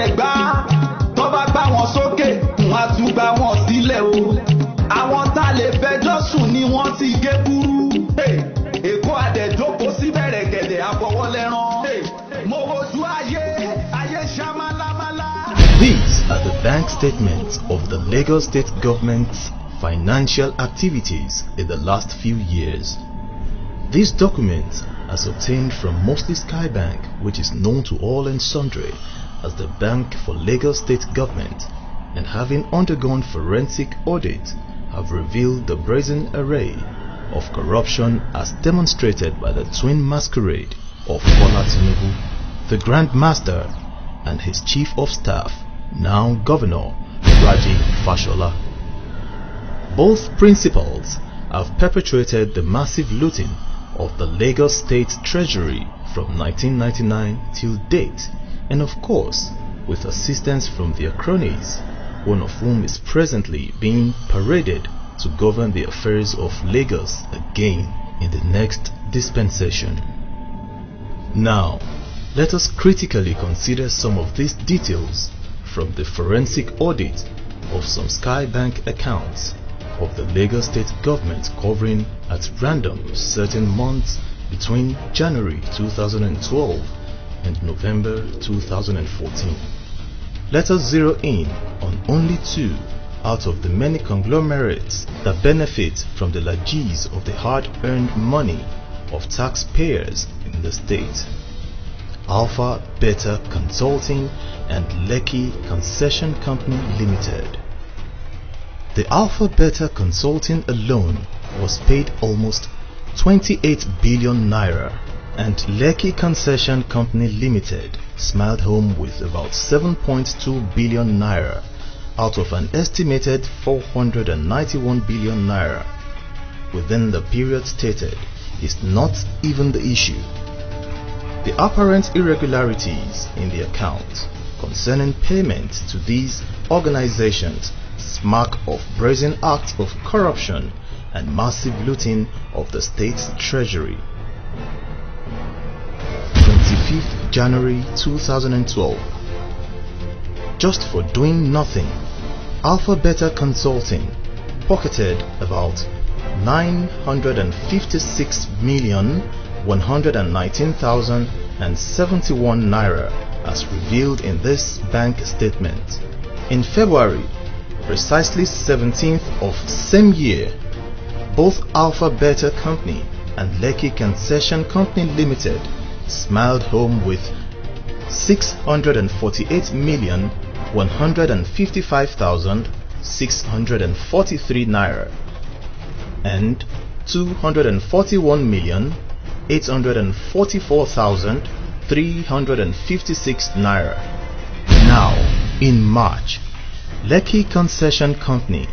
dẹ̀ gbá tó bá gbá wọn sókè wọ́n á tún gbá wọn sílẹ̀ o àwọn tá lè fẹjọ́ sùn ni wọ́n ti gé kúrú èkó àdẹ̀jókòó síbẹ̀rẹ̀ gẹ̀dẹ̀ àfọwọ́lẹ́rán mo wojú ayé ṣámálámálá. These are the bank statements of the Lagos State government's financial activities in the last few years. These documents are obtained from mostly Sky Bank, which is known to all and sundry as the Bank for Lagos State Government, and having undergone forensic audit, have revealed the brazen array of corruption as demonstrated by the twin masquerade of Bola Tinubu, the Grand Master, and his Chief of Staff, now Governor Raji Fashola. Both principals have perpetrated the massive looting of the Lagos State Treasury from 1999 till date, and of course with assistance from their cronies, one of whom is presently being paraded to govern the affairs of Lagos again in the next dispensation. Now, let us critically consider some of these details from the forensic audit of some Sky Bank accounts of the Lagos State government, covering at random certain months between January 2012 and November 2014. Let us zero in on only two out of the many conglomerates that benefit from the largesse of the hard-earned money of taxpayers in the state: Alpha Beta Consulting and Lekki Concession Company Limited. The Alpha Beta Consulting alone was paid almost 28 billion naira, and Lekki Concession Company Limited smiled home with about 7.2 billion naira out of an estimated 491 billion naira within the period stated is not even the issue. The apparent irregularities in the account concerning payment to these organizations smack of brazen acts of corruption and massive looting of the state's treasury. 25th January 2012. Just for doing nothing, Alpha Beta Consulting pocketed about 956,119,071 naira as revealed in this bank statement. In February, precisely 17th of same year, both Alpha Beta Company and Lekki Concession Company Limited smiled home with 648,155,643 naira and 241,844,356 naira. Now, in March, Lekki Concession Company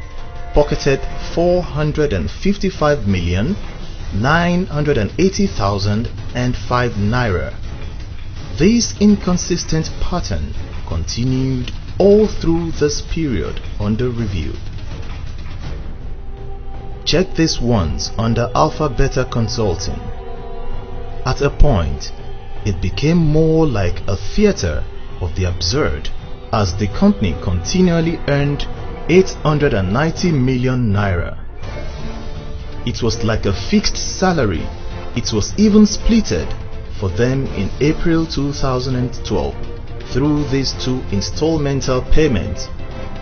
pocketed 455,980,005 naira. This inconsistent pattern continued all through this period under review. Check these ones under Alpha Beta Consulting. At a point, it became more like a theater of the absurd, as the company continually earned 890 million naira. It was like a fixed salary. It was even splitted for them in April 2012 through these two installmental payments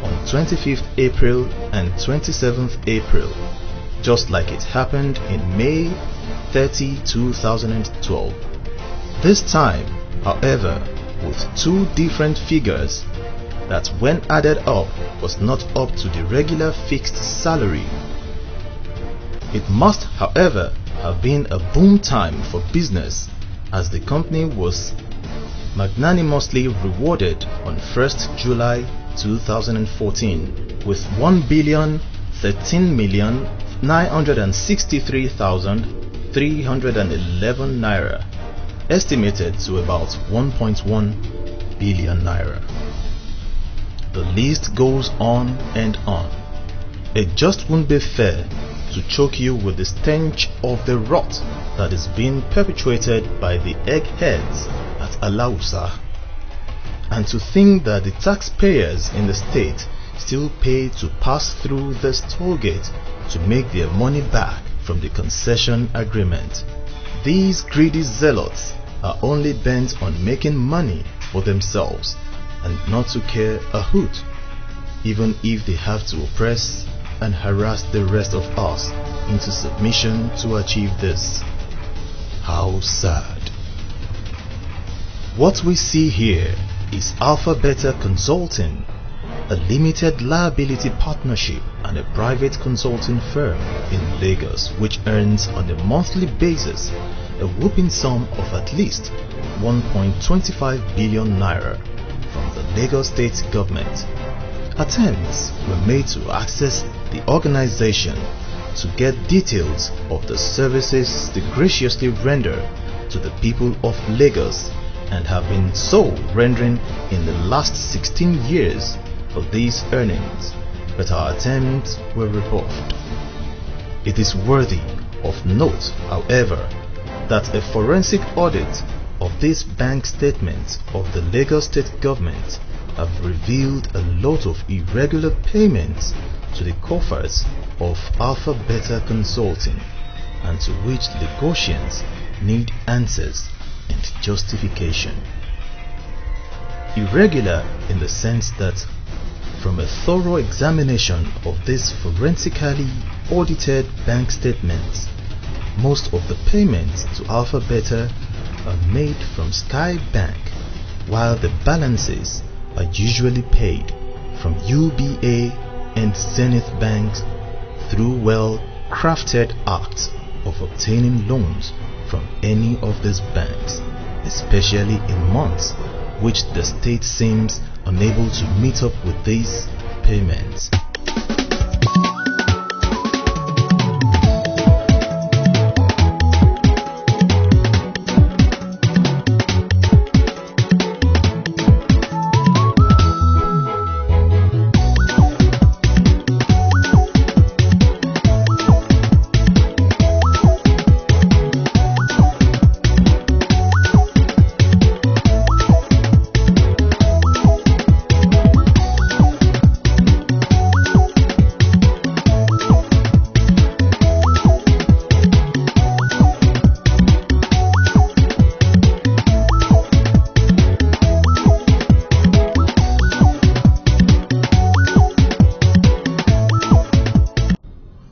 on 25th April and 27th April, just like it happened in May 30, 2012. This time, however, with two different figures that when added up was not up to the regular fixed salary. It must, however, have been a boom time for business, as the company was magnanimously rewarded on 1st July 2014 with 1,13,963,311 naira, estimated to about 1.1 billion naira. The list goes on and on. It just won't be fair to choke you with the stench of the rot that is being perpetrated by the eggheads at Alausa. And to think that the taxpayers in the state still pay to pass through this toll gate to make their money back from the concession agreement. These greedy zealots are only bent on making money for themselves and not to care a hoot, even if they have to oppress and harass the rest of us into submission to achieve this. How sad. What we see here is Alpha Beta Consulting, a limited liability partnership and a private consulting firm in Lagos, which earns on a monthly basis a whopping sum of at least 1.25 billion naira from the Lagos state government. Attempts were made to access the organization to get details of the services they graciously render to the people of Lagos and have been so rendering in the last 16 years for these earnings, but our attempts were rebuffed. It is worthy of note, however, that a forensic audit of these bank statements of the Lagos state government have revealed a lot of irregular payments to the coffers of Alpha Beta Consulting, and to which Lagosians need answers and justification. Irregular in the sense that from a thorough examination of these forensically audited bank statements, most of the payments to Alpha Beta are made from Sky Bank, while the balances are usually paid from UBA and Zenith Banks through well-crafted acts of obtaining loans from any of these banks, especially in months which the state seems unable to meet up with these payments.